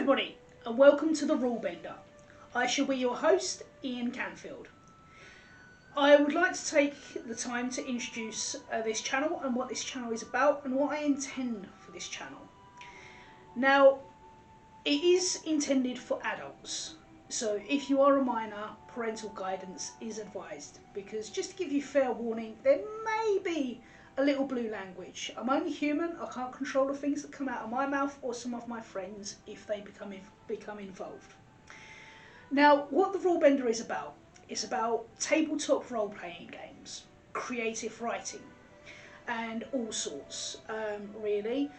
everybody, and welcome to The Rule Bender. I shall be your host, Ian Canfield. I would like to take the time to introduce this channel and what this channel is about and what I intend for this channel. Now, it is intended for adults, so if you are a minor, parental guidance is advised, because just to give you fair warning, there may be a little blue language. I'm only human. I can't control the things that come out of my mouth or some of my friends if they become involved. Now, what the Rule Bender is about, it's about tabletop role-playing games, creative writing, and all sorts, really.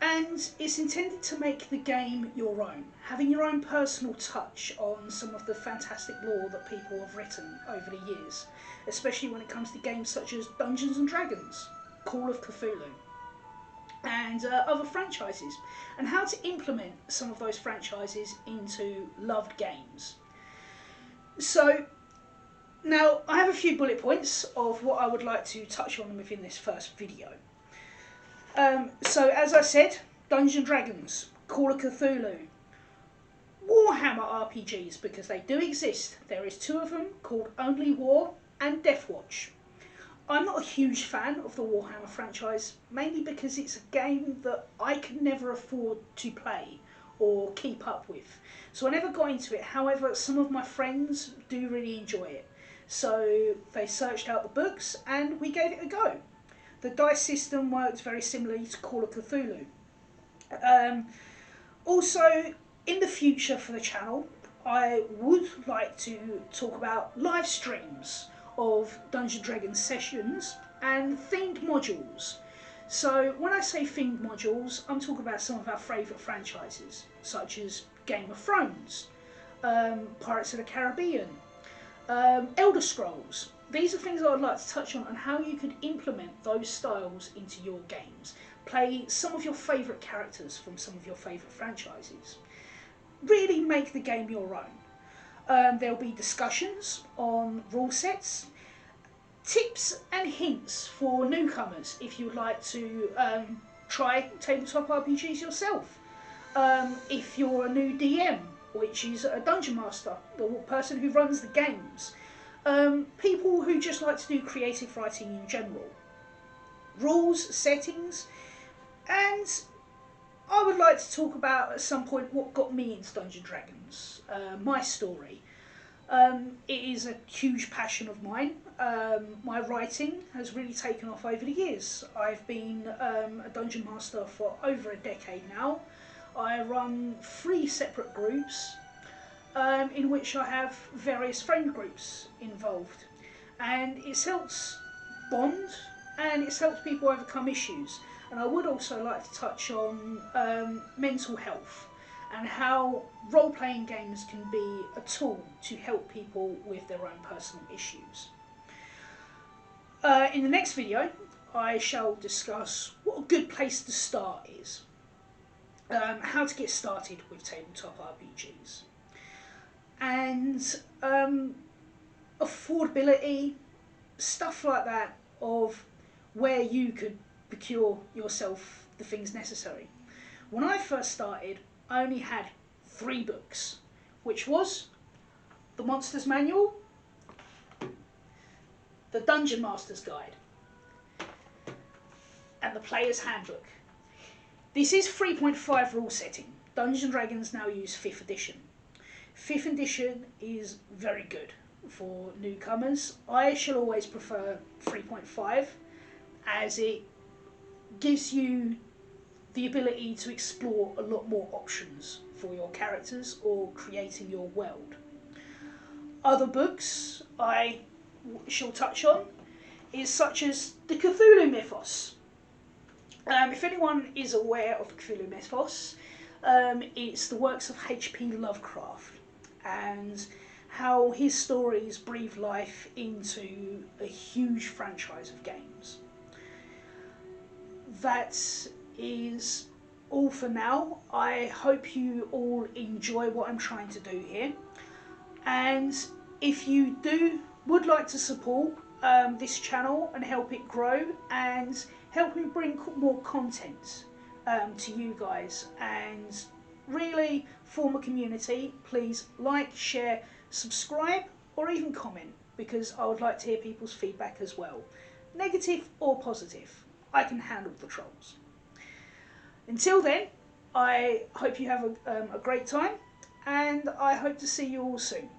And it's intended to make the game your own, having your own personal touch on some of the fantastic lore that people have written over the years, especially when it comes to games such as Dungeons and Dragons, Call of Cthulhu, and other franchises, and how to implement some of those franchises into loved games. So, now I have a few bullet points of what I would like to touch on within this first video. So as I said, Dungeons and Dragons, Call of Cthulhu, Warhammer RPGs, because they do exist. There is two of them called Only War and Deathwatch. I'm not a huge fan of the Warhammer franchise, mainly because it's a game that I could never afford to play or keep up with. So I never got into it. However, some of my friends do really enjoy it. So they searched out the books and we gave it a go. The dice system works very similarly to Call of Cthulhu. Also, in the future for the channel, I would like to talk about live streams of Dungeons & Dragons sessions and themed modules. So when I say themed modules, I'm talking about some of our favourite franchises, such as Game of Thrones, Pirates of the Caribbean, Elder Scrolls. These are things I would like to touch on and how you could implement those styles into your games. Play some of your favourite characters from some of your favourite franchises. Really make the game your own. There'll be discussions on rule sets, tips and hints for newcomers if you would like to try tabletop RPGs yourself. If you're a new DM, which is a dungeon master, the person who runs the games. People who just like to do creative writing in general. Rules, settings, and I would like to talk about at some point what got me into Dungeons & Dragons, my story. It is a huge passion of mine. My writing has really taken off over the years. I've been a dungeon master for over a decade now. I run 3 separate groups in which I have various friend groups involved, and it's helped bond and it's helped people overcome issues. And I would also like to touch on mental health and how role-playing games can be a tool to help people with their own personal issues. In the next video, I shall discuss what a good place to start is, how to get started with tabletop RPGs, and affordability, stuff like that, of where you could procure yourself the things necessary. When I first started, I only had 3 books, which was the Monsters Manual, the Dungeon Master's Guide, and the Player's Handbook. This is 3.5 rule setting. Dungeons & Dragons now use 5th edition. 5th edition is very good for newcomers. I shall always prefer 3.5 as it gives you the ability to explore a lot more options for your characters or creating your world. Other books I shall touch on is such as the Cthulhu Mythos. If anyone is aware of the Cthulhu Mythos, it's the works of H.P. Lovecraft and how his stories breathe life into a huge franchise of games. That is all for now. I hope you all enjoy what I'm trying to do here, and if you would like to support this channel and help it grow and help me bring more content to you guys and really form a community, please like, share, subscribe, or even comment, because I would like to hear people's feedback as well. Negative or positive, I can handle the trolls. Until then, I hope you have a great time, and I hope to see you all soon.